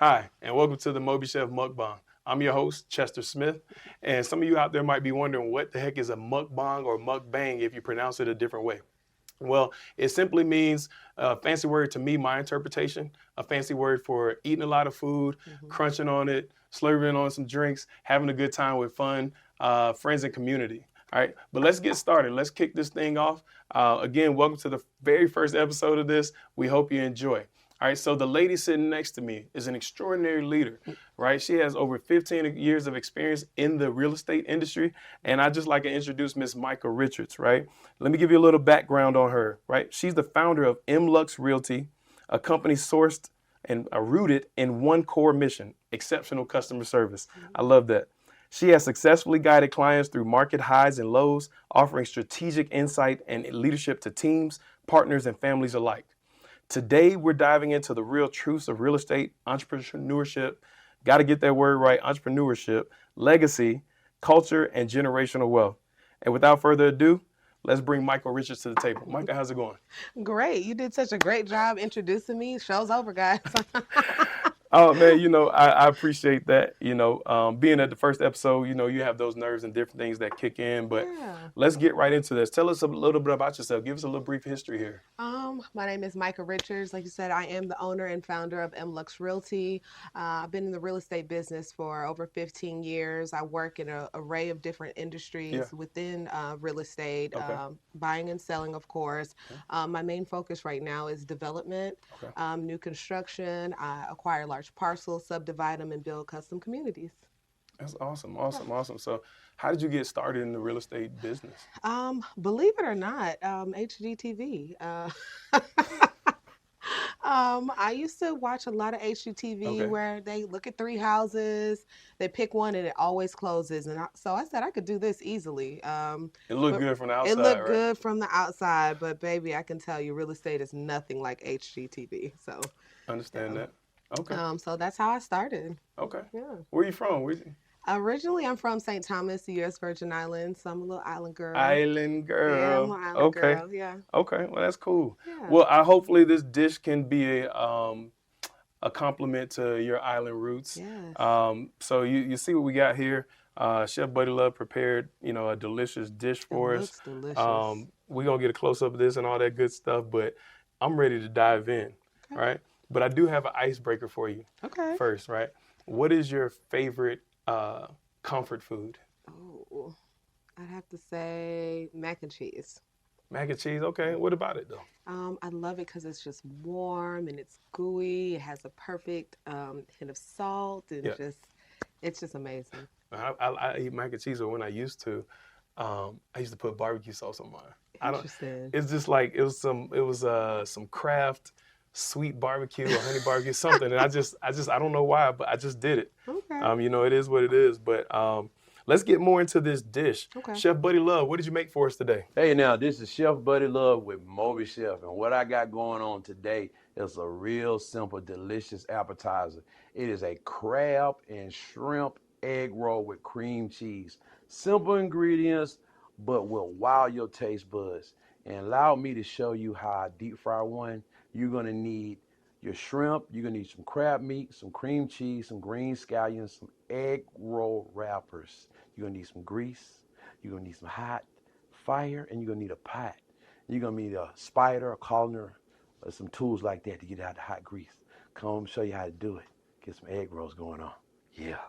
Hi, and welcome to the MobiChef Mukbang. I'm your host, Chester Smith, and some of you out there might be wondering what the heck is a mukbang or mukbang if you pronounce it a different way. Well, it simply means a fancy word to me, my interpretation, a fancy word for eating a lot of food, crunching on it, slurping on some drinks, having a good time with fun, friends and community. All right, but let's get started. Let's kick this thing off. Again, welcome to the very first episode of this. We hope you enjoy. All right, so the lady sitting next to me is an extraordinary leader, right? She has over 15 years of experience in the real estate industry, and I just like to introduce Miss Mykah Richards, right? Let me give you a little background on her, right? She's the founder of MLux Realty, a company sourced and rooted in one core mission: exceptional customer service. I love that. She has successfully guided clients through market highs and lows, offering strategic insight and leadership to teams, partners, and families alike. Today, we're diving into the real truths of real estate, entrepreneurship, got to get that word right, entrepreneurship, legacy, culture, and generational wealth. And without further ado, let's bring Mykah Richards to the table. Mykah, how's it going? Great. You did such a great job introducing me. Show's over, guys. Oh man, I appreciate that. Being at the first episode, you have those nerves and different things that kick in. But Yeah. let's get right into this. Tell us a little bit about yourself. Give us a little brief history here. My name is Mykah Richards. Like you said, I am the owner and founder of MLux Realty. I've been in the real estate business for over 15 years. I work in an array of different industries Yeah. within real estate, Okay. buying and selling, of course. Okay. My main focus right now is development, Okay. new construction. I acquire large parcels, subdivide them, and build custom communities. That's awesome, awesome, awesome. So, how did you get started in the real estate business? Believe it or not, HGTV. I used to watch a lot of HGTV Okay. where they look at three houses, they pick one, and it always closes. So I said I could do this easily. It looked But good from the it outside, looked right? good from the outside, but baby, I can tell you, real estate is nothing like HGTV. So, Understand yeah. that. Okay. So that's how I started. Okay. Yeah. Where you from? Originally, I'm from St. Thomas, the U.S. Virgin Islands, so I'm a little island girl. Island Yeah, I'm girl. an island Okay. girl. Yeah. Okay. Well, that's cool. Yeah. Well, I hopefully this dish can be a compliment to your island roots. Yes. So you see what we got here. Chef Buddy Love prepared, a delicious dish It for us. looks delicious. We're gonna get a close up of this and all that good stuff, but I'm ready to dive in. Okay. Right? But I do have an icebreaker for you Okay. first, right? What is your favorite comfort food? Oh, I'd have to say mac and cheese. Mac and cheese. Okay. What about it though? I love it because it's just warm and it's gooey. It has a perfect hint of salt and Yeah. it's just amazing. I eat mac and cheese, but when I used to put barbecue sauce on mine. I don't. Interesting. It's just like it was some Kraft sweet barbecue or honey barbecue something, and I don't know why, but I just did it. Okay. It is what it is. But let's get more into this dish. Okay. Chef Buddy Love, what did you make for us today? Hey now, this is Chef Buddy Love with MobiChef, and what I got going on today is a real simple, delicious appetizer. It is a crab and shrimp egg roll with cream cheese. Simple ingredients, but will wow your taste buds. And allow me to show you how I deep fry one. You're gonna need your shrimp, you're gonna need some crab meat, some cream cheese, some green scallions, some egg roll wrappers. You're gonna need some grease, you're gonna need some hot fire, and you're gonna need a pot. You're gonna need a spider, a colander, or some tools like that to get out the hot grease. Come show you how to do it. Get some egg rolls going on. Yeah.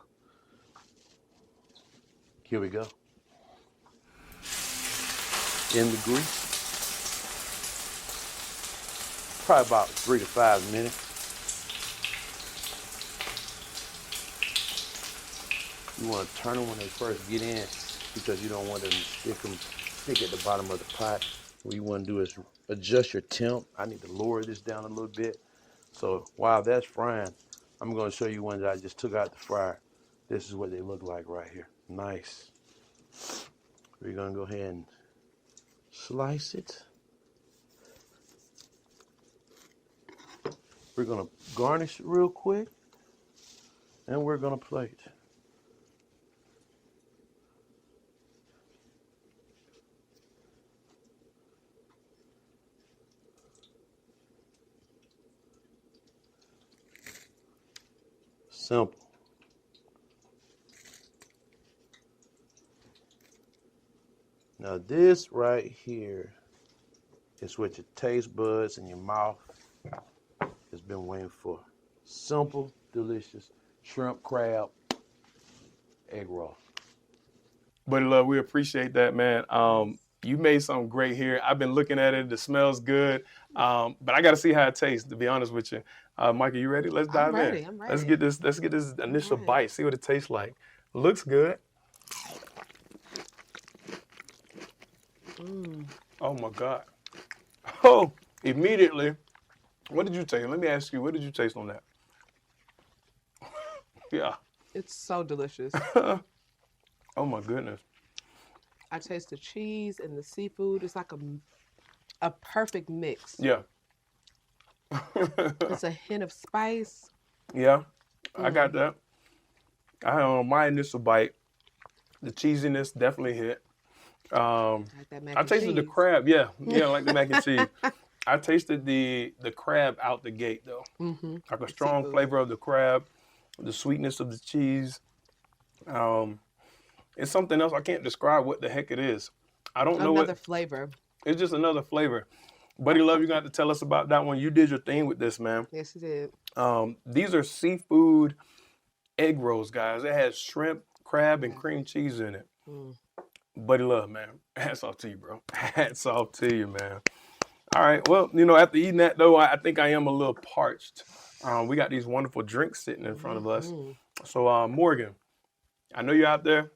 Here we go. In the grease. Probably about 3 to 5 minutes. You want to turn them when they first get in because you don't want them to stick at the bottom of the pot. What you want to do is adjust your temp. I need to lower this down a little bit. So while that's frying, I'm going to show you ones that I just took out the fryer. This is what they look like right here. Nice. We're going to go ahead and slice it. We're going to garnish it real quick, and we're going to plate. Simple. Now this right here is what your taste buds and your mouth has been waiting for. Simple, delicious shrimp, crab, egg roll. Buddy Love, we appreciate that, man. You made something great here. I've been looking at it. The smell's good. But I got to see how it tastes, to be honest with you. Mykah, you ready? Let's dive in. I'm ready. Let's get this initial right. bite, see what it tastes like. Looks good. Oh my God. Oh, immediately. What did you taste? Let me ask you, what did you taste on that? Yeah. It's so delicious. Oh my goodness. I taste the cheese and the seafood. It's like a perfect mix. Yeah. It's a hint of spice. Yeah, I got that. I had on my initial bite. The cheesiness definitely hit. Like that mac I and tasted the cheese. crab. Yeah, like the mac and cheese. I tasted the crab out the gate though. Mm-hmm. Like a strong Seafood. flavor of the crab, the sweetness of the cheese. It's something else. I can't describe what the heck it is. I don't know Another it. flavor. It's just another flavor. Buddy Love, you got to tell us about that one. You did your thing with this, man. Yes, it did. These are seafood egg rolls, guys. It has shrimp, crab, and cream cheese in it. Buddy Love, man. Hats off to you, bro. Hats off to you, man. All right. Well, after eating that, though, I think I am a little parched. We got these wonderful drinks sitting in front of us. So, Morgan, I know you're out there.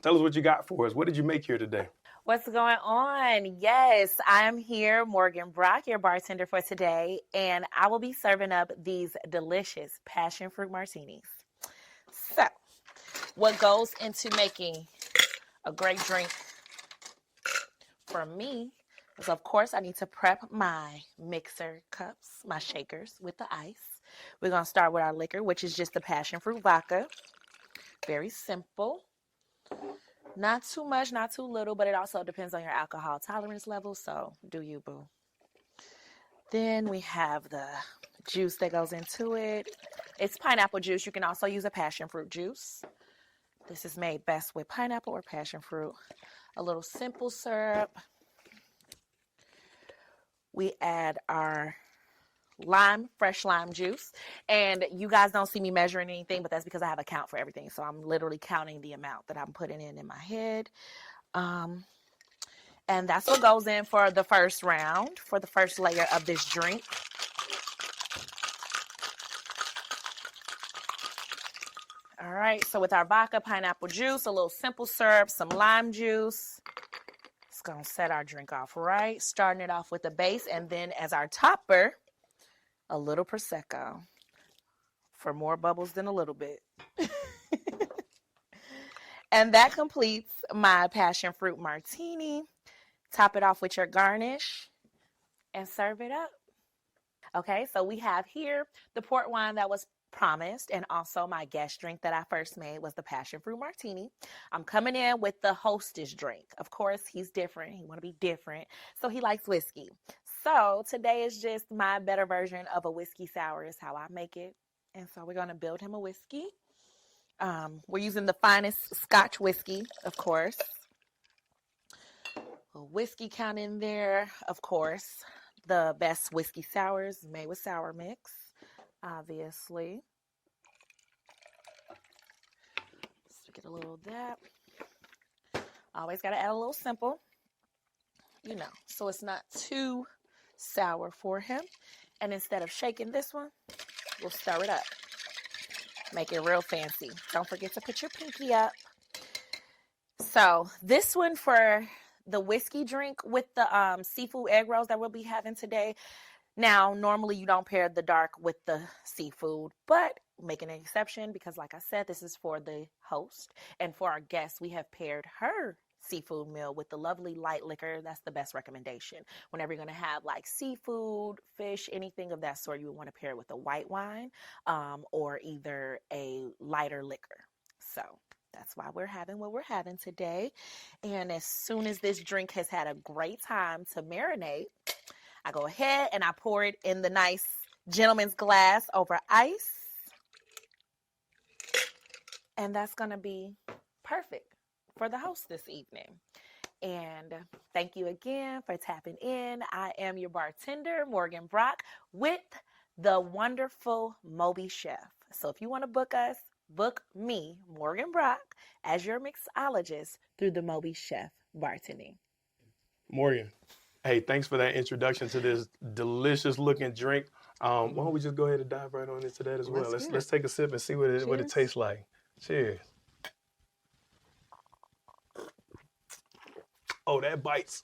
Tell us what you got for us. What did you make here today? What's going on? Yes, I'm here, Morgan Brock, your bartender for today, and I will be serving up these delicious passion fruit martinis. So, what goes into making a great drink for me is, of course, I need to prep my mixer cups, my shakers with the ice. We're going to start with our liquor, which is just the passion fruit vodka. Very simple. Not too much, not too little, but it also depends on your alcohol tolerance level, so do you, boo. Then we have the juice that goes into it. It's pineapple juice. You can also use a passion fruit juice. This is made best with pineapple or passion fruit. A little simple syrup. We add our fresh lime juice. And you guys don't see me measuring anything, but that's because I have a count for everything. So I'm literally counting the amount that I'm putting in my head. And that's what goes in for the first round, for the first layer of this drink. All right, so with our vodka, pineapple juice, a little simple syrup, some lime juice, it's going to set our drink off right. Starting it off with the base, and then as our topper, a little Prosecco for more bubbles than a little bit. And that completes my passion fruit martini. Top it off with your garnish and serve it up. Okay, so we have here the port wine that was promised, and also my guest drink that I first made was the passion fruit martini. I'm coming in with the hostess drink. Of course, he's different. He want to be different, so he likes whiskey. So today is just my better version of a whiskey sour is how I make it. And so we're going to build him a whiskey. We're using the finest Scotch whiskey, of course. A whiskey count in there, of course. The best whiskey sours made with sour mix, obviously. Let's get a little of that. Always got to add a little simple, so it's not too sour for him. And instead of shaking this one, we'll stir it up. Make it real fancy. Don't forget to put your pinky up. So this one for the whiskey drink with the seafood egg rolls that we'll be having today. Now, normally you don't pair the dark with the seafood, but making an exception because, like I said, this is for the host. And for our guest, we have paired her seafood meal with the lovely light liquor. That's the best recommendation. Whenever you're going to have like seafood, fish, anything of that sort, you would want to pair it with a white wine or either a lighter liquor. So that's why we're having what we're having today. And as soon as this drink has had a great time to marinate, I go ahead and I pour it in the nice gentleman's glass over ice. And that's going to be perfect for the host this evening. And thank you again for tapping in. I am your bartender, Morgan Brock, with the wonderful MobiChef. So if you want to book us, book me, Morgan Brock, as your mixologist through the MobiChef bartending. Morgan, hey, thanks for that introduction to this delicious looking drink. Why don't we just go ahead and dive right on into that as well? Let's take a sip and see what it tastes like. Cheers. Oh, that bites,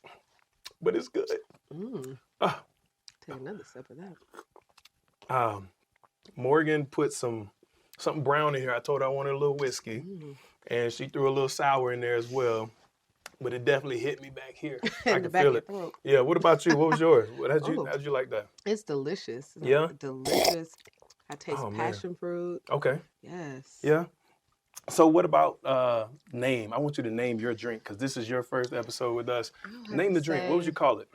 but it's good. Take another sip of that. Morgan put something brown in here. I told her I wanted a little whiskey, and she threw a little sour in there as well. But it definitely hit me back here. I can feel it. Yeah. What about you? What was yours? How'd you like that? It's delicious. Yeah. Delicious. I taste passion fruit. Okay. Yes. Yeah. So what about name? I want you to name your drink because this is your first episode with us. Name the drink. What would you call it?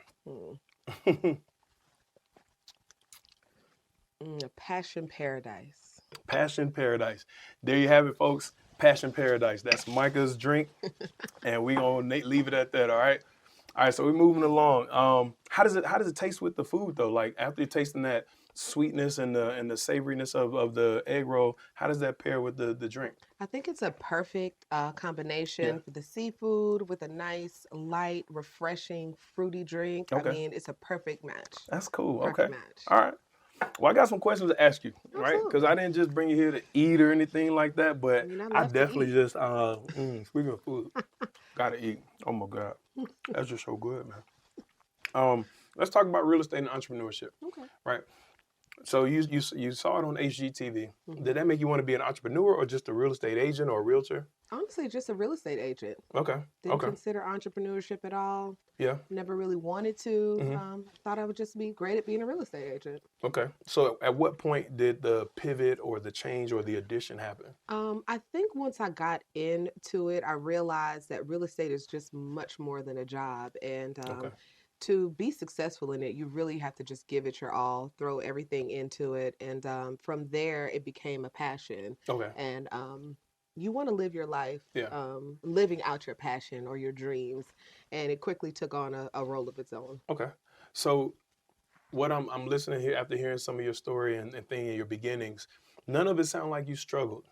Passion Paradise. Passion Paradise. There you have it, folks. Passion Paradise. That's Mykah's drink, and we gonna leave it at that. All right. All right. So we're moving along. How does it taste with the food though? Like after you're tasting that sweetness and the savoriness of the egg roll, how does that pair with the drink? I think it's a perfect combination for the seafood with a nice, light, refreshing, fruity drink. Okay. I mean, it's a perfect match. That's cool. Perfect Okay. match. All right. Well, I got some questions to ask you, right? Absolutely. Because I didn't just bring you here to eat or anything like that, but I definitely just, speaking of food, gotta eat. Oh my God. That's just so good, man. Let's talk about real estate and entrepreneurship, Okay. right? So you saw it on HGTV. Did that make you want to be an entrepreneur or just a real estate agent or a realtor? Honestly, just a real estate agent. Okay. Didn't consider entrepreneurship at all. Yeah. Never really wanted to. Thought I would just be great at being a real estate agent. Okay. So at what point did the pivot or the change or the addition happen? I think once I got into it, I realized that real estate is just much more than a job. And to be successful in it, you really have to just give it your all, throw everything into it. And from there, it became a passion. Okay. And you want to live your life living out your passion or your dreams. And it quickly took on a role of its own. Okay. So what I'm listening here after hearing some of your story and thinking of your beginnings, none of it sound like you struggled.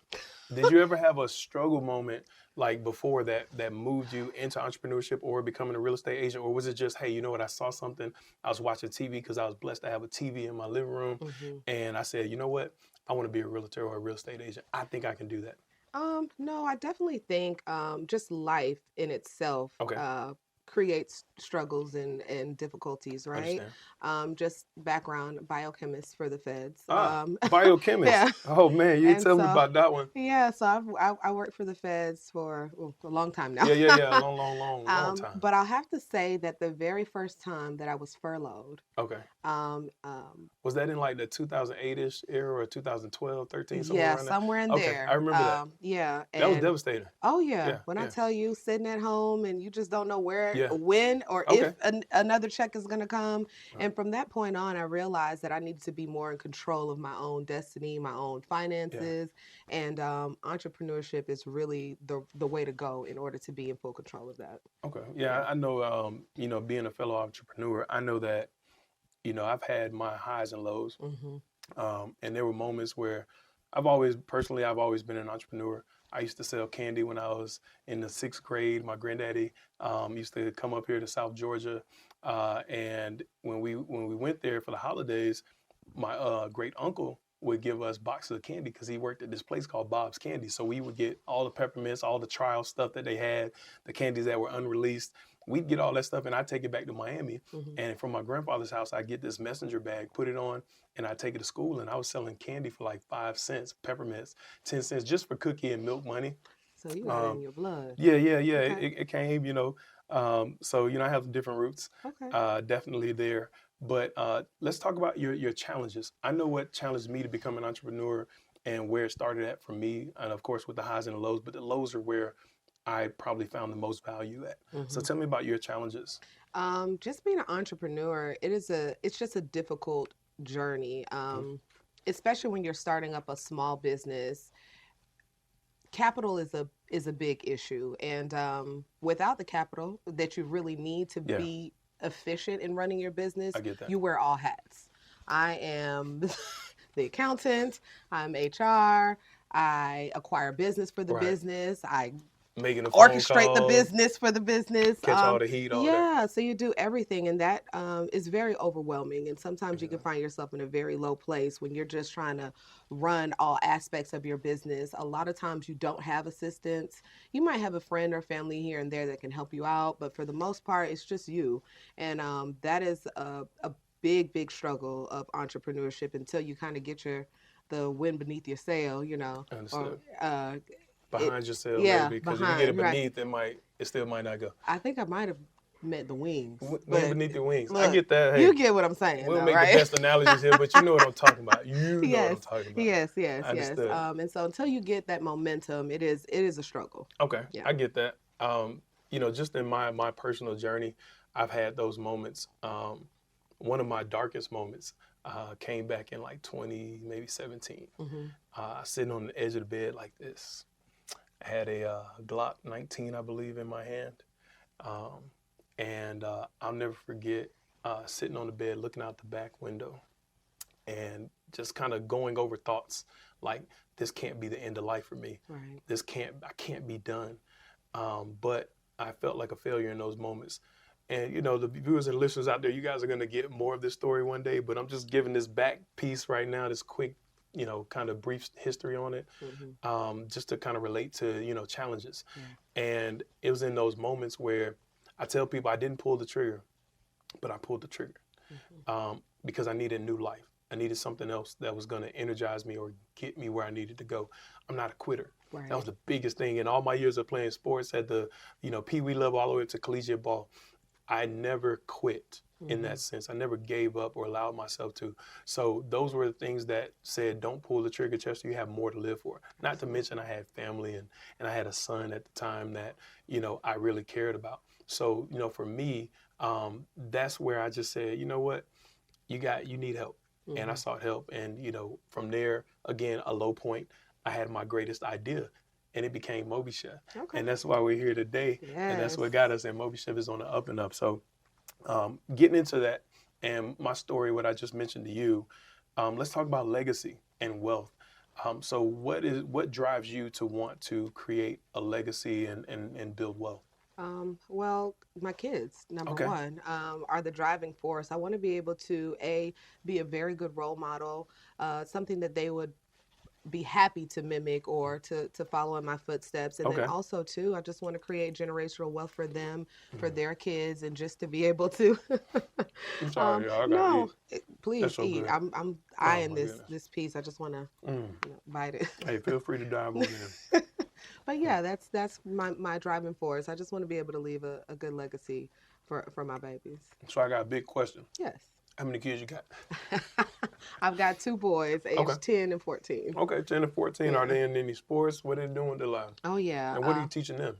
Did you ever have a struggle moment like before that moved you into entrepreneurship or becoming a real estate agent? Or was it just, hey, you know what, I saw something, I was watching TV because I was blessed to have a TV in my living room. And I said, you know what, I want to be a realtor or a real estate agent. I think I can do that. No, I definitely think just life in itself creates struggles and difficulties, right? Just background biochemist for the feds. Biochemist. Yeah. Oh man, you didn't tell me about that one. Yeah, so I worked for the feds for a long time now. Yeah, long time. But I'll have to say that the very first time that I was furloughed. Okay. Was that in like the 2008-ish era or 2012, 13, somewhere around somewhere in there? there. Okay, I remember that. Yeah. That was devastating. Oh yeah. When I tell you, sitting at home and you just don't know where, when, or if another check is going to come. And from that point on, I realized that I needed to be more in control of my own destiny, my own finances. And entrepreneurship is really the way to go in order to be in full control of that. Okay. Yeah, I know, being a fellow entrepreneur, I know that, I've had my highs and lows. And there were moments where I've always been an entrepreneur. I used to sell candy when I was in the 6th grade. My granddaddy used to come up here to South Georgia. And when we went there for the holidays, my great uncle would give us boxes of candy because he worked at this place called Bob's Candy. So we would get all the peppermints, all the trial stuff that they had, the candies that were unreleased. We'd get all that stuff and I'd take it back to Miami. And from my grandfather's house, I'd get this messenger bag, put it on, and I'd take it to school. And I was selling candy for like 5 cents, peppermints, 10 cents, just for cookie and milk money. So you got it in your blood. Yeah. Okay. It came, So, I have different roots, definitely there. But let's talk about your challenges. I know what challenged me to become an entrepreneur and where it started at for me. And of course, with the highs and the lows, but the lows are where I probably found the most value at. So tell me about your challenges. Just being an entrepreneur, it's just a difficult journey, especially when you're starting up a small business. capital is a big issue, and without the capital that you really need to be efficient in running your business, I get that. you wear all hats. I am the accountant, I'm HR, I acquire business for the business, I making a phone orchestrate the business for the business, catch all the heat, all that. So you do everything, and that is very overwhelming, and sometimes you can find yourself in a very low place when you're just trying to run all aspects of your business. A lot of times you don't have assistance. You might have a friend or family here and there that can help you out, but for the most part it's just you, and that is a big struggle of entrepreneurship until you kind of get the wind beneath your sail, Understood. or behind yourself, maybe, because if you get it beneath, it still might not go. I think I might have meant the wings. Wind beneath your wings. Look, I get that. Hey, you get what I'm saying. We'll though, make right? the best analogies here, but you know what I'm talking about. You know what I'm talking about. Yes. Understood. And so until you get that momentum, it is a struggle. Okay, I get that. Just in my personal journey, I've had those moments. One of my darkest moments came back in like 20, maybe 17. Sitting on the edge of the bed like this. I had a Glock 19, I believe, in my hand. And I'll never forget sitting on the bed, looking out the back window and just kind of going over thoughts like, this can't be the end of life for me. Right. I can't be done. But I felt like a failure in those moments. And, the viewers and listeners out there, you guys are going to get more of this story one day, but I'm just giving this back piece right now, this quick, kind of brief history on it, just to kind of relate to, challenges. Yeah. And it was in those moments where I tell people I didn't pull the trigger, but I pulled the trigger because I needed new life. I needed something else that was going to energize me or get me where I needed to go. I'm not a quitter. Right. That was the biggest thing. In all my years of playing sports at the, Pee Wee level all the way up to collegiate ball, I never quit in that sense. I never gave up or allowed myself to. So those were the things that said, don't pull the trigger, Chester. You have more to live for. Not to mention I had family and I had a son at the time that, I really cared about. So, for me, that's where I just said, you know what, you need help. And I sought help. And, from there, again, a low point, I had my greatest idea. And it became MobiChef. Okay. And that's why we're here today. Yes. And that's what got us. And MobiChef is on the up and up. So getting into that and my story, what I just mentioned to you, let's talk about legacy and wealth. So what drives you to want to create a legacy and build wealth? Well, my kids, number one, are the driving force. I want to be able to, be a very good role model, something that they would be happy to mimic or to follow in my footsteps. And then also, too, I just want to create generational wealth for them, for their kids, and just to be able to. I'm sorry, y'all. No, please so eat. Good. I'm eyeing this piece. I just want to bite it. Hey, feel free to dive on in. But yeah, that's my driving force. I just want to be able to leave a good legacy for my babies. So I got a big question. Yes. How many kids you got? I've got 2 boys, aged 10 and 14. Okay, 10 and 14. Yeah. Are they in any sports? What are they doing with their lives? Oh, yeah. And what are you teaching them?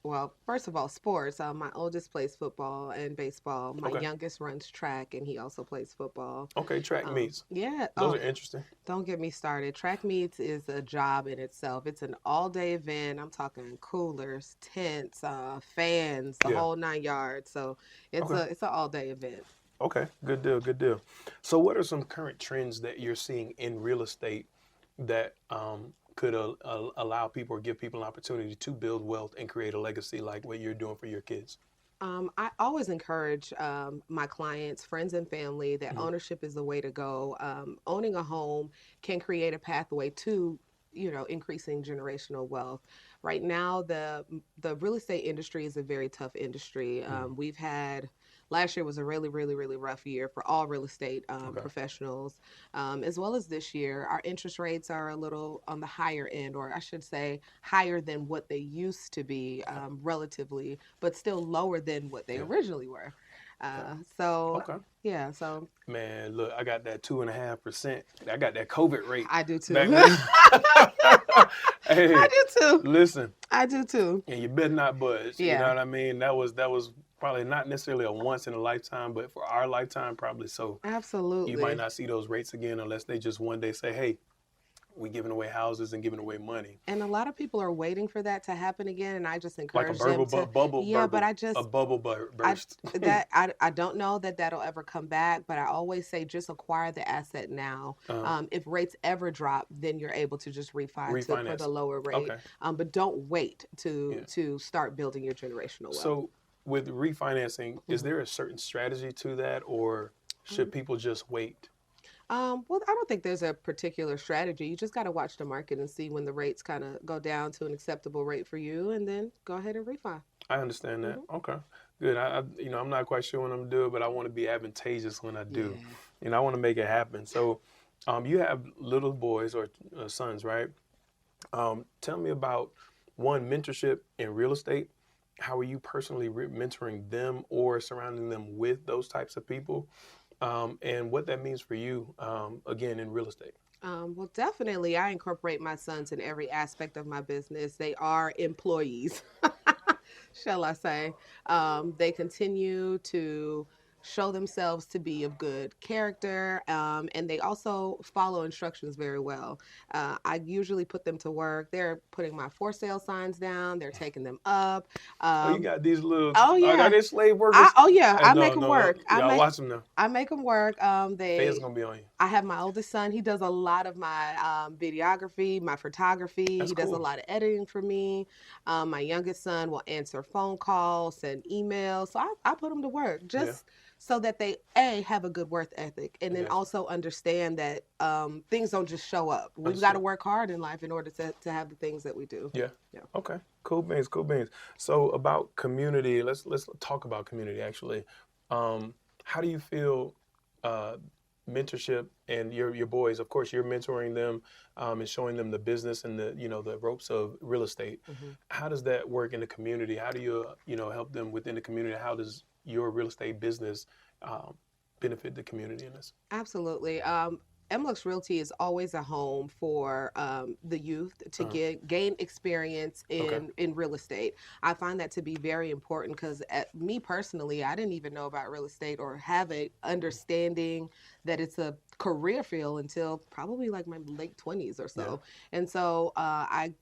Well, first of all, sports. My oldest plays football and baseball. My youngest runs track, and he also plays football. Okay, track meets. Yeah. Those are interesting. Don't get me started. Track meets is a job in itself. It's an all-day event. I'm talking coolers, tents, fans, the whole 9 yards. So it's an all-day event. Okay, good deal. So what are some current trends that you're seeing in real estate that could allow people or give people an opportunity to build wealth and create a legacy like what you're doing for your kids? I always encourage my clients, friends and family that ownership is the way to go. Owning a home can create a pathway to increasing generational wealth. Right now, the real estate industry is a very tough industry. We've had last year was a really, really, really rough year for all real estate professionals, as well as this year. Our interest rates are a little on the higher end, or I should say higher than what they used to be relatively, but still lower than what they originally were. So man, look, I got that 2.5%. I got that COVID rate. I do too. Hey, I do too. Listen, I do too. And you better not budge. Yeah. You know what I mean? That was probably not necessarily a once in a lifetime, but for our lifetime, probably so. Absolutely. You might not see those rates again unless they just one day say, hey, we giving away houses and giving away money. And a lot of people are waiting for that to happen again, and I just encourage like a them to bubble yeah, but a bubble burst. I don't know that that'll ever come back, but I always say just acquire the asset now. If rates ever drop, then you're able to just refinance for the lower rate. Okay. But don't wait to start building your generational wealth. So with refinancing, is there a certain strategy to that, or should people just wait? Well, I don't think there's a particular strategy. You just got to watch the market and see when the rates kind of go down to an acceptable rate for you, and then go ahead and refi. I understand that. Okay, good. I'm not quite sure when I'm doing it, but I want to be advantageous when I do. I want to make it happen. So, you have little boys or sons, right? Tell me about one, mentorship in real estate. How are you personally mentoring them or surrounding them with those types of people? And what that means for you, again, in real estate. Well, definitely, I incorporate my sons in every aspect of my business. They are employees, shall I say. They continue to show themselves to be of good character, and they also follow instructions very well. I usually put them to work. They're putting my for sale signs down. They're taking them up. You got these little, oh yeah, are they slave workers? I make them work. I watch them now. I make them work. Fans gonna be on you. I have my oldest son. He does a lot of my videography, my photography. He does a lot of editing for me. My youngest son will answer phone calls, send emails. So I put them to work just so that they have a good work ethic, and then also understand that things don't just show up. We've got to work hard in life in order to have the things that we do. Yeah. Okay. Cool beans. So about community, let's talk about community actually. How do you feel mentorship and your boys, of course, you're mentoring them and showing them the business and the ropes of real estate. How does that work in the community? How do you help them within the community? How does your real estate business benefit the community in this? Absolutely. MLux Realty is always a home for the youth to gain experience in real estate. I find that to be very important because me personally, I didn't even know about real estate or have a understanding that it's a career field until probably like my late 20s or so. And so I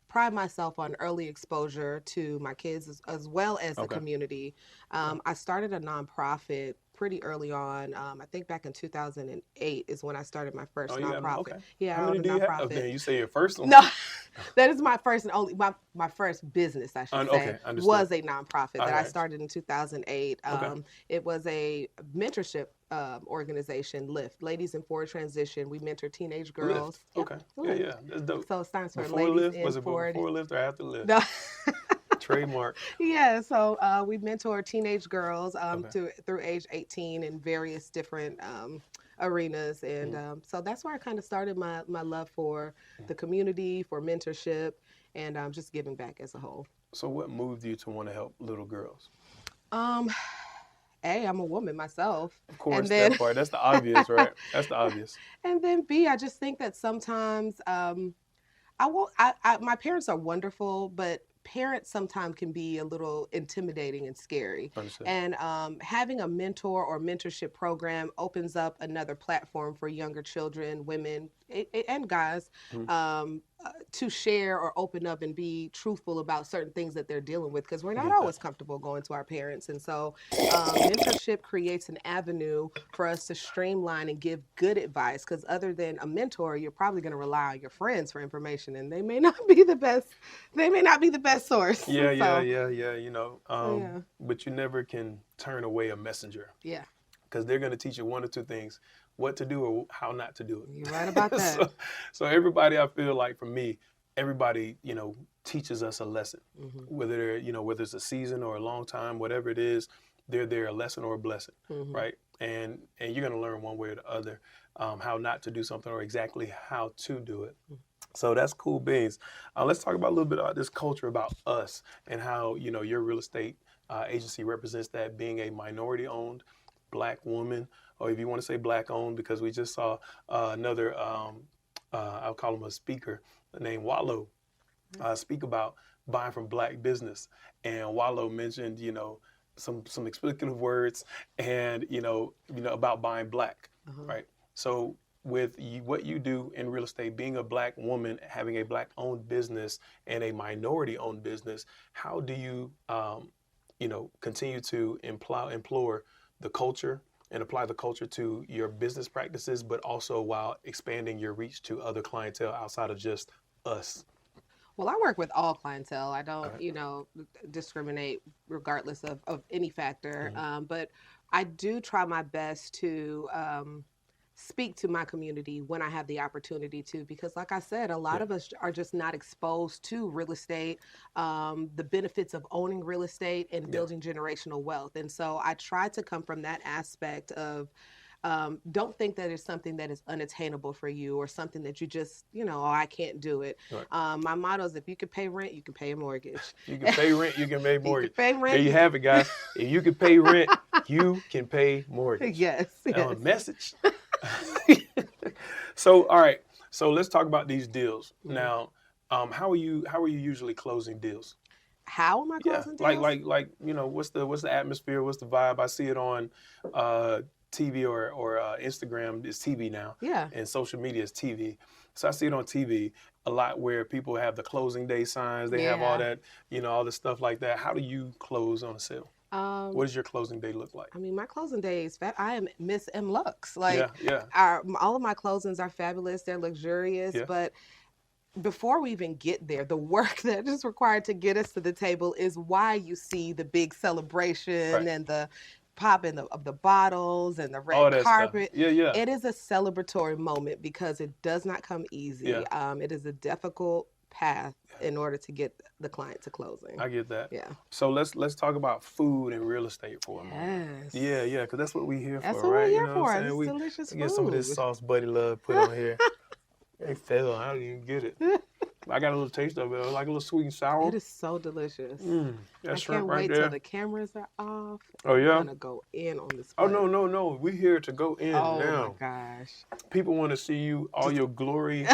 pride myself on early exposure to my kids as well as the community. I started a nonprofit pretty early on. I think back in 2008 is when I started my first nonprofit. How many do you have? Okay, you say your first one? No, that is my first and only, my first business, I should say, was a nonprofit that I started in 2008. It was a mentorship organization, LIFT, Ladies in Forward Transition. We mentor teenage girls. LIFT. Okay. Yeah, that's dope. So it stands for before Ladies LIFT? in Was it Forward. Before LIFT or after LIFT? No. Trademark. Yeah, so we mentor teenage girls through age 18 in various different arenas. And so that's where I kind of started my love for the community, for mentorship, and just giving back as a whole. So what moved you to want to help little girls? A, I'm a woman myself. Of course, that part. That's the obvious, right? That's the obvious. And then B, I just think that sometimes my parents are wonderful, but parents sometimes can be a little intimidating and scary. And having a mentor or mentorship program opens up another platform for younger children, women, and guys to share or open up and be truthful about certain things that they're dealing with, because we're not always comfortable going to our parents. And so mentorship creates an avenue for us to streamline and give good advice, because other than a mentor, you're probably going to rely on your friends for information, and they may not be the best. They may not be the best source. Yeah. But you never can turn away a messenger. Yeah. Because they're going to teach you one or two things: what to do or how not to do it. You're right about that. so everybody, I feel like for me, everybody, teaches us a lesson. Whether it's a season or a long time, whatever it is, they're a lesson or a blessing, right? And you're going to learn one way or the other how not to do something or exactly how to do it. So that's cool beans. Let's talk about a little bit about this culture, about us, and how your real estate agency represents that, being a minority-owned Black woman, or if you want to say Black-owned, because we just saw another, I'll call him a speaker named Wallow, speak about buying from Black business. And Wallow mentioned, some explicative words and, about buying Black, right? So with what you do in real estate, being a Black woman, having a Black-owned business and a minority-owned business, how do you, continue to implore the culture and apply the culture to your business practices, but also while expanding your reach to other clientele outside of just us? Well, I work with all clientele. I don't, discriminate regardless of any factor. But I do try my best to speak to my community when I have the opportunity to, because like I said, a lot of us are just not exposed to real estate, the benefits of owning real estate and building generational wealth. And so I try to come from that aspect of, don't think that it's something that is unattainable for you or something that you just, I can't do it. Right. My motto is, if you can pay rent, you can pay a mortgage. You can pay rent, you can pay mortgage. You can pay rent. There you have it, guys. If you can pay rent, you can pay mortgage. Yes. Message. So, all right. So let's talk about these deals. Now, how are you usually closing deals? How am I closing deals? Like, what's the atmosphere? What's the vibe? I see it on TV or Instagram is TV now. Yeah. And social media is TV. So I see it on TV a lot where people have the closing day signs. They have all that, all the stuff like that. How do you close on a sale? What does your closing day look like? I mean, my closing day is I am Miss M Lux. All of my closings are fabulous. They're luxurious, but before we even get there, the work that is required to get us to the table is why you see the big celebration and the popping of the bottles and the red carpet. Stuff. Yeah. It is a celebratory moment because it does not come easy. Yeah. It is a difficult path in order to get the client to closing. I get that. Yeah. So let's talk about food and real estate for a moment. Yes. Yeah, because that's what we're here that's for, what right? We're here for. It's delicious food. Get some of this sauce Buddy Love put on here. They fail. I don't even get it. I got a little taste of it. Like a little sweet and sour. It is so delicious. That's I can't wait till the cameras are off. Oh, yeah? I'm going to go in on this plate. Oh, no. We're here to go in now. Oh, my gosh. People want to see you, all your glory,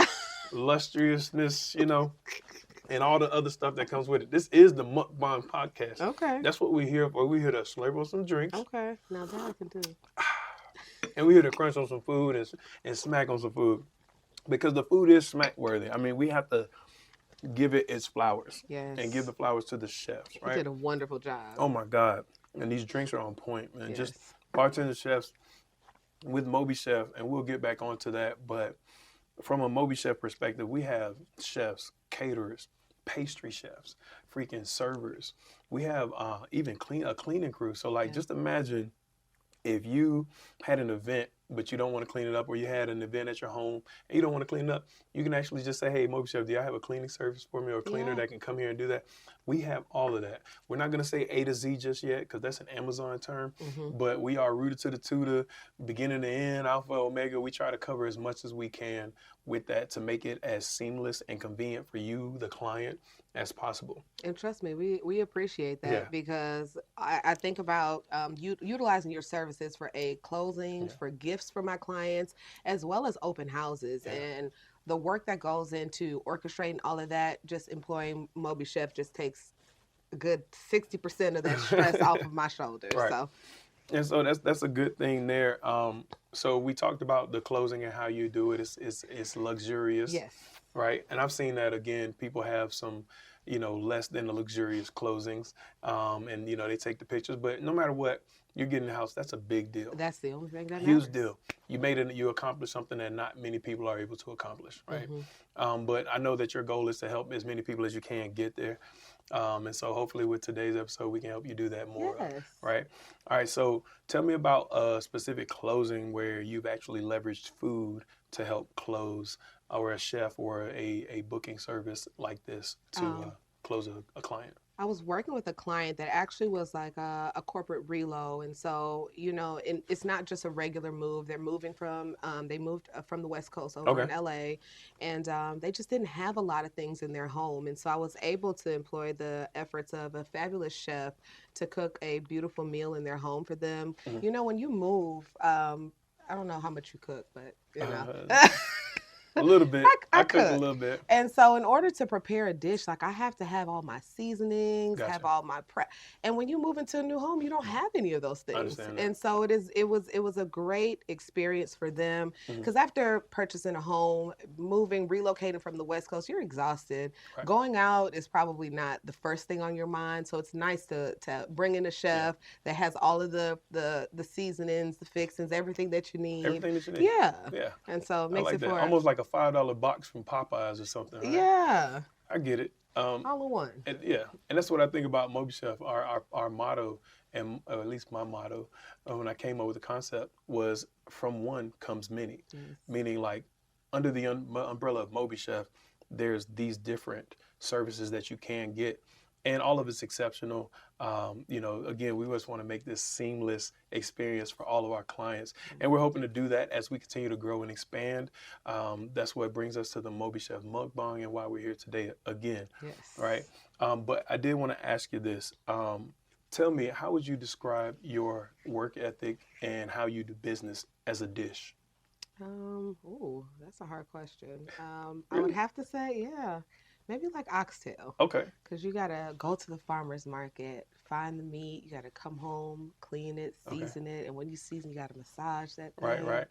lustriousness, and all the other stuff that comes with it. This is the Mukbang Podcast. Okay. That's what we're here for. We're here to slurp on some drinks. Okay. Now that I can do. And we're here to crunch on some food and smack on some food. Because the food is smack worthy. I mean, we have to give it its flowers. Yes. And give the flowers to the chefs, right? You did a wonderful job. Oh, my God. And these drinks are on point, man. Yes. Just bartender chefs with MobiChef, and we'll get back onto that. But from a MobiChef perspective, we have chefs, caterers, pastry chefs, freaking servers. We have even a cleaning crew. So, just imagine if you had an event, but you don't want to clean it up, or you had an event at your home and you don't want to clean it up, you can actually just say, hey, MobiChef, do y'all have a cleaning service for me, or a cleaner that can come here and do that? We have all of that. We're not going to say A to Z just yet because that's an Amazon term, but we are rooted to the tutor, beginning to end, alpha, omega. We try to cover as much as we can with that to make it as seamless and convenient for you, the client, as possible. And trust me, we appreciate that because I think about utilizing your services for closings, for gifts for my clients, as well as open houses. And the work that goes into orchestrating all of that, just employing MobiChef just takes a good 60% of that stress off of my shoulders. Right. So. And so that's a good thing there. So we talked about the closing and how you do it. It's luxurious. Yes. Right. And I've seen that again. People have some, less than the luxurious closings. And they take the pictures. But no matter what, you're getting a house. That's a big deal. That's the only thing that matters. Huge deal. You accomplished something that not many people are able to accomplish. Right. But I know that your goal is to help as many people as you can get there. And so hopefully with today's episode, we can help you do that more. Yes. Right. All right. So tell me about a specific closing where you've actually leveraged food to help close, or a chef or a booking service like this to close a client. I was working with a client that actually was like a corporate reload. And so, it's not just a regular move. They're moving they moved from the West Coast over in LA, and they just didn't have a lot of things in their home. And so I was able to employ the efforts of a fabulous chef to cook a beautiful meal in their home for them. When you move, I don't know how much you cook, but A little bit. I cook a little bit. And so in order to prepare a dish, like I have to have all my seasonings, have all my prep. And when you move into a new home, you don't have any of those things. I understand that. And so it was a great experience for them, because after purchasing a home, moving, relocating from the West Coast, you're exhausted. Right. Going out is probably not the first thing on your mind. So it's nice to bring in a chef that has all of the seasonings, the fixings, everything that you need. Everything that you need. Yeah. Yeah. And so it makes it for almost like a $5 box from Popeyes or something. Right? Yeah. I get it. All in one. And that's what I think about MobiChef. Our motto, and or at least my motto, when I came up with the concept, was from one comes many. Yes. Meaning, like, under the umbrella of MobiChef, there's these different services that you can get, and all of it's exceptional. Again, we just want to make this seamless experience for all of our clients, and we're hoping to do that as we continue to grow and expand. That's what brings us to the MobiChef Mukbang and why we're here today again. Yes. Right. But I did want to ask you this. Tell me, how would you describe your work ethic and how you do business as a dish? That's a hard question. I would have to say, maybe like oxtail. Okay. Because you got to go to the farmer's market, find the meat, you got to come home, clean it, season it. And when you season, you got to massage that thing. Right.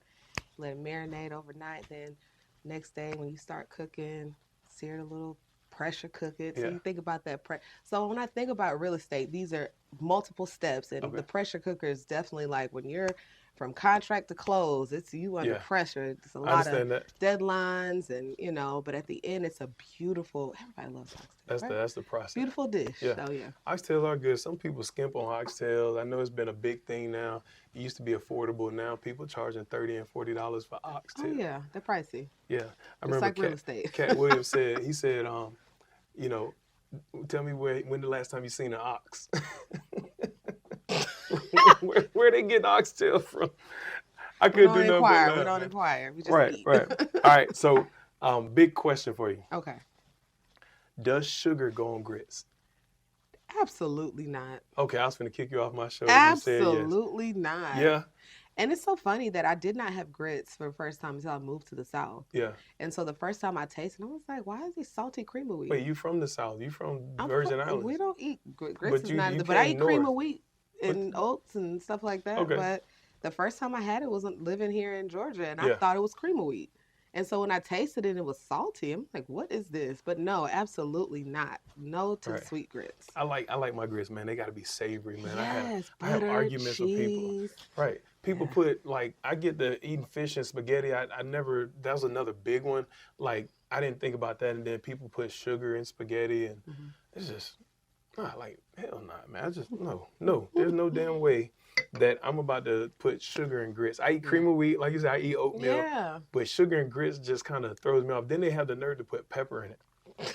Let it marinate overnight. Then next day when you start cooking, sear it a little, pressure cook it. So you think about that. So when I think about real estate, these are multiple steps. And the pressure cooker is definitely like when you're from contract to close, it's you under pressure. It's a lot of deadlines and, but at the end, it's a beautiful, everybody loves oxtails. That's the process. Beautiful dish. Yeah. So, Oxtails are good. Some people skimp on oxtails. I know it's been a big thing now. It used to be affordable. Now people charging $30 and $40 for oxtails. Oh, yeah. They're pricey. Yeah. I remember like real estate. Cat Williams said, tell me when the last time you seen an ox. where they get oxtail from? I couldn't do nothing but we don't inquire. We just eat. Right. All right. So, big question for you. Okay. Does sugar go on grits? Absolutely not. Okay, I was going to kick you off my show. Absolutely not. Yeah. And it's so funny that I did not have grits for the first time until I moved to the South. Yeah. And so the first time I tasted, I was like, why is this salty cream of wheat? Wait, you from the South? You from Virgin Islands? We don't eat grits. But I eat cream of wheat and oats and stuff like that. Okay. But the first time I had it wasn't living here in Georgia, and I thought it was cream of wheat. And so when I tasted it, it was salty. I'm like, what is this? But no, absolutely not. No to sweet grits. I like my grits, man. They got to be savory, man. Yes, I have arguments with people. Right. People put, I get the eating fish and spaghetti. I never, that was another big one. Like, I didn't think about that. And then people put sugar in spaghetti, and it's just, hell nah, man. No. There's no damn way that I'm about to put sugar in grits. I eat cream of wheat, like you said, I eat oatmeal. Yeah. But sugar and grits just kind of throws me off. Then they have the nerve to put pepper in it.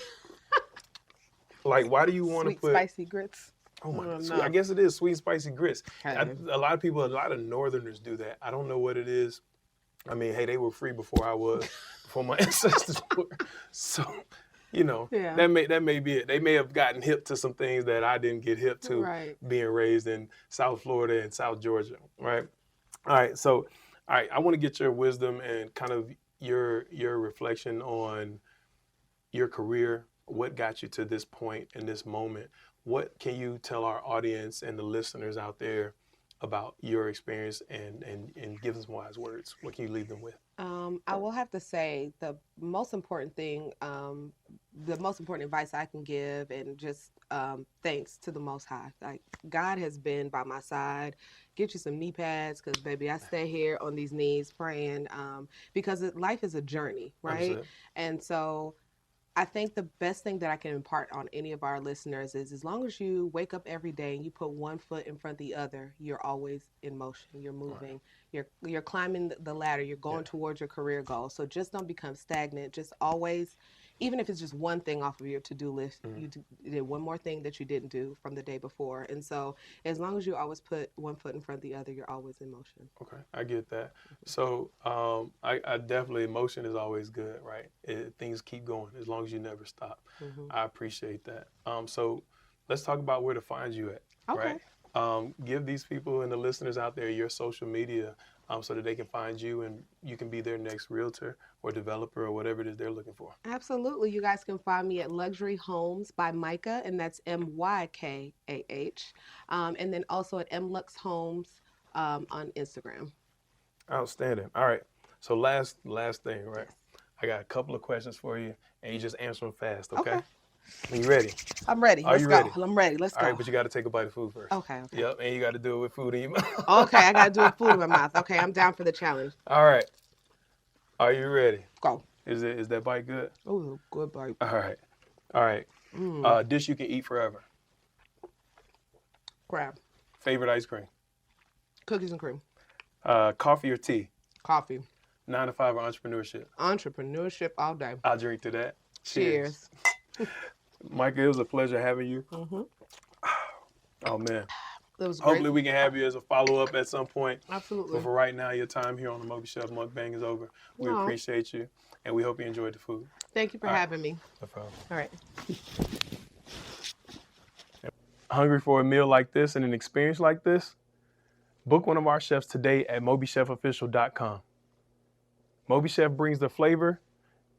Like, why do you want to put spicy grits? Oh my God. I guess it is sweet, spicy grits. A lot of Northerners do that. I don't know what it is. I mean, hey, they were free before I was, before my ancestors were. So, that may be it. They may have gotten hip to some things that I didn't get hip to, being raised in South Florida and South Georgia, right? All right, so, I want to get your wisdom and kind of your reflection on your career. What got you to this point in this moment? What can you tell our audience and the listeners out there about your experience and give them some wise words? What can you leave them with? I will have to say the most important thing, the most important advice I can give, and just thanks to the Most High. Like, God has been by my side. Get you some knee pads, because baby, I stay here on these knees praying, because life is a journey, right? And so I think the best thing that I can impart on any of our listeners is, as long as you wake up every day and you put one foot in front of the other, you're always in motion. You're moving. Right. You're climbing the ladder. You're going towards your career goal. So just don't become stagnant. Just always, even if it's just one thing off of your to-do list, you did one more thing that you didn't do from the day before. And so as long as you always put one foot in front of the other, you're always in motion. Okay, I get that. So I definitely, motion is always good, right? Things keep going as long as you never stop. I appreciate that. So let's talk about where to find you at, right? Give these people and the listeners out there your social media so that they can find you and you can be their next realtor or developer or whatever it is they're looking for. Absolutely. You guys can find me at Luxury Homes by Mykah, and that's Mykah. And then also at MLux Homes on Instagram. Outstanding. All right. So last thing, right? I got a couple of questions for you, and you just answer them fast, okay? Are you ready? I'm ready. Let's go. I'm ready. Let's go. All right, but you got to take a bite of food first. Okay. Yep, and you got to do it with food in your mouth. Okay, I got to do it with food in my mouth. Okay, I'm down for the challenge. All right. Are you ready? Go. Is that bite good? Oh, good bite. All right. Dish you can eat forever. Crab. Favorite ice cream. Cookies and cream. Coffee or tea. Coffee. 9 to 5 or entrepreneurship. Entrepreneurship all day. I'll drink to that. Cheers. Mykah, it was a pleasure having you. Mm-hmm. Oh man. It was great. Hopefully we can have you as a follow-up at some point. Absolutely. But for right now, your time here on the MobiChef Mukbang is over. We appreciate you, and we hope you enjoyed the food. Thank you for having me. No problem. All right. Hungry for a meal like this and an experience like this? Book one of our chefs today at MobiChefOfficial.com. MobiChef brings the flavor,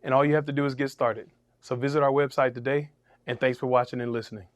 and all you have to do is get started. So visit our website today, and thanks for watching and listening.